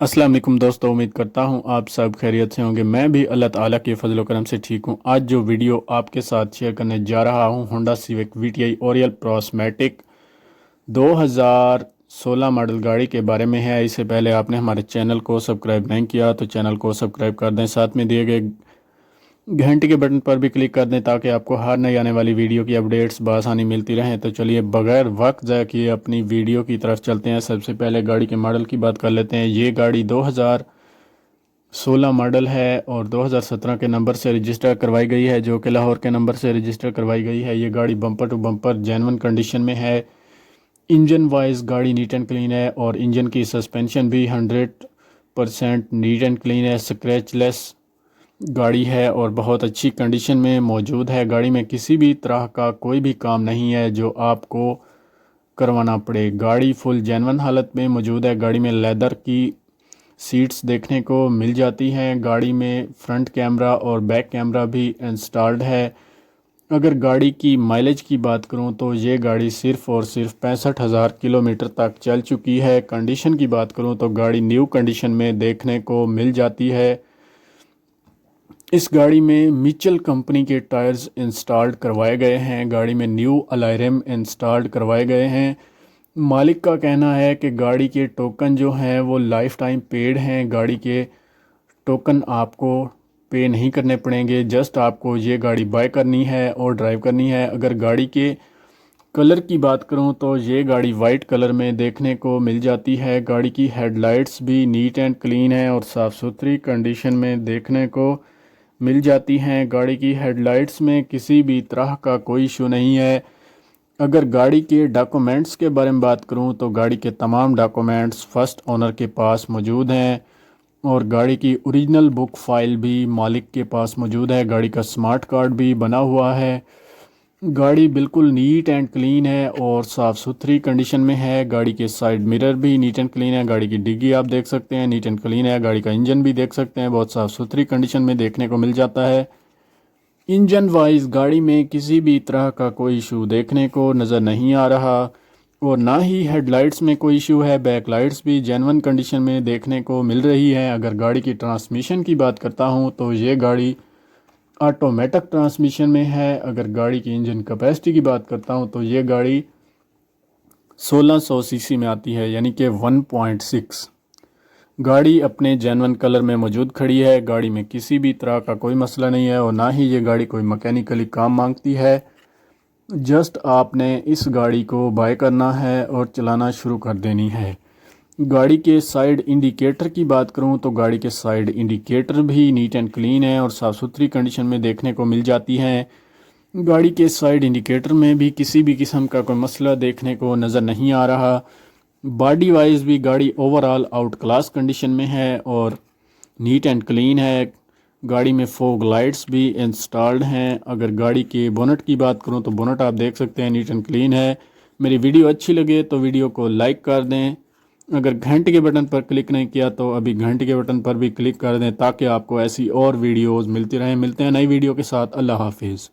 अस्सलाम वालेकुम दोस्तों, उम्मीद करता हूँ आप सब खैरियत से होंगे। मैं भी अल्लाह ताला के फजल व करम से ठीक हूँ। आज जो वीडियो आपके साथ शेयर करने जा रहा हूँ, Honda civic VTi Oryol प्रोस्मैटिक 2016 model गाड़ी के बारे में है। इससे पहले आपने हमारे चैनल को सब्सक्राइब नहीं किया तो चैनल को सब्सक्राइब कर दें, साथ में दिए गए घंटे के बटन पर भी क्लिक कर दें ताकि आपको हर नई आने वाली वीडियो की अपडेट्स बआसानी मिलती रहें। तो चलिए बगैर वक्त ज़ाया किए अपनी वीडियो की तरफ चलते हैं। सबसे पहले गाड़ी के मॉडल की बात कर लेते हैं। ये गाड़ी 2016 मॉडल है और 2017 के नंबर से रजिस्टर करवाई गई है, जो कि लाहौर के नंबर से रजिस्टर करवाई गई है। ये गाड़ी bumper to bumper genuine condition में है। इंजन वाइज गाड़ी नीट एंड क्लीन है और इंजन की सस्पेंशन भी 100% नीट एंड क्लीन है, स्क्रैचलेस गाड़ी है और बहुत अच्छी कंडीशन में मौजूद है। गाड़ी में किसी भी तरह का कोई भी काम नहीं है जो आपको करवाना पड़े। गाड़ी फुल जेन्युइन हालत में मौजूद है। गाड़ी में लेदर की सीट्स देखने को मिल जाती हैं। गाड़ी में फ्रंट कैमरा और बैक कैमरा भी इंस्टॉल्ड है। अगर गाड़ी की माइलेज की बात करूं तो ये गाड़ी सिर्फ़ और सिर्फ 65,000 किलोमीटर तक चल चुकी है। कंडीशन की बात करूं तो गाड़ी न्यू कंडीशन में देखने को मिल जाती है। इस गाड़ी में मिचेल कंपनी के टायर्स इंस्टॉल्ड करवाए गए हैं। गाड़ी में न्यू अलॉय रिम इंस्टॉल्ड करवाए गए हैं। मालिक का कहना है कि गाड़ी के टोकन जो हैं वो लाइफ टाइम पेड हैं। गाड़ी के टोकन आपको पे नहीं करने पड़ेंगे, जस्ट आपको ये गाड़ी बाय करनी है और ड्राइव करनी है। अगर गाड़ी के कलर की बात करूं तो ये गाड़ी वाइट कलर में देखने को मिल जाती है। गाड़ी की हेडलाइट्स भी नीट एंड क्लीन है और साफ़ सुथरी कंडीशन में देखने को मिल जाती हैं। गाड़ी की हेडलाइट्स में किसी भी तरह का कोई इशू नहीं है। अगर गाड़ी के डॉक्यूमेंट्स के बारे में बात करूं तो गाड़ी के तमाम डॉक्यूमेंट्स फर्स्ट ओनर के पास मौजूद हैं और गाड़ी की ओरिजिनल बुक फाइल भी मालिक के पास मौजूद है। गाड़ी का स्मार्ट कार्ड भी बना हुआ है। गाड़ी बिल्कुल नीट एंड क्लीन है और साफ़ सुथरी कंडीशन में है। गाड़ी के साइड मिरर भी नीट एंड क्लीन है। गाड़ी की डिग्गी आप देख सकते हैं, नीट एंड क्लीन है। गाड़ी का इंजन भी देख सकते हैं, बहुत साफ़ सुथरी कंडीशन में देखने को मिल जाता है। इंजन वाइज गाड़ी में किसी भी तरह का कोई इशू देखने को नज़र नहीं आ रहा और ना ही हेडलाइट्स में कोई इशू है। बैक लाइट्स भी जेन्युइन कंडीशन में देखने को मिल रही है। अगर गाड़ी की ट्रांसमिशन की बात करता हूं तो ये गाड़ी ऑटोमेटिक ट्रांसमिशन में है। अगर गाड़ी की इंजन कैपेसिटी की बात करता हूं तो ये गाड़ी 1600 सीसी में आती है, यानी कि 1.6। गाड़ी अपने जेन्युइन कलर में मौजूद खड़ी है। गाड़ी में किसी भी तरह का कोई मसला नहीं है और ना ही ये गाड़ी कोई मैकेनिकली काम मांगती है। जस्ट आपने इस गाड़ी को बाय करना है और चलाना शुरू कर देनी है। गाड़ी के साइड इंडिकेटर की बात करूं तो गाड़ी के साइड इंडिकेटर भी नीट एंड क्लीन है और साफ़ सुथरी कंडीशन में देखने को मिल जाती हैं। गाड़ी के साइड इंडिकेटर में भी किसी भी किस्म का कोई मसला देखने को नज़र नहीं आ रहा। बॉडी वाइज भी गाड़ी ओवरऑल आउट क्लास कंडीशन में है और नीट एंड क्लीन है। गाड़ी में फॉग लाइट्स भी इंस्टॉल्ड हैं। अगर गाड़ी के बोनट की बात करूं तो बोनट आप देख सकते हैं, नीट एंड क्लीन है। मेरी वीडियो अच्छी लगे तो वीडियो को लाइक कर दें। अगर घंटे के बटन पर क्लिक नहीं किया तो अभी घंटे के बटन पर भी क्लिक कर दें ताकि आपको ऐसी और वीडियोज़ मिलती रहें। मिलते हैं नई वीडियो के साथ। अल्लाह हाफिज़।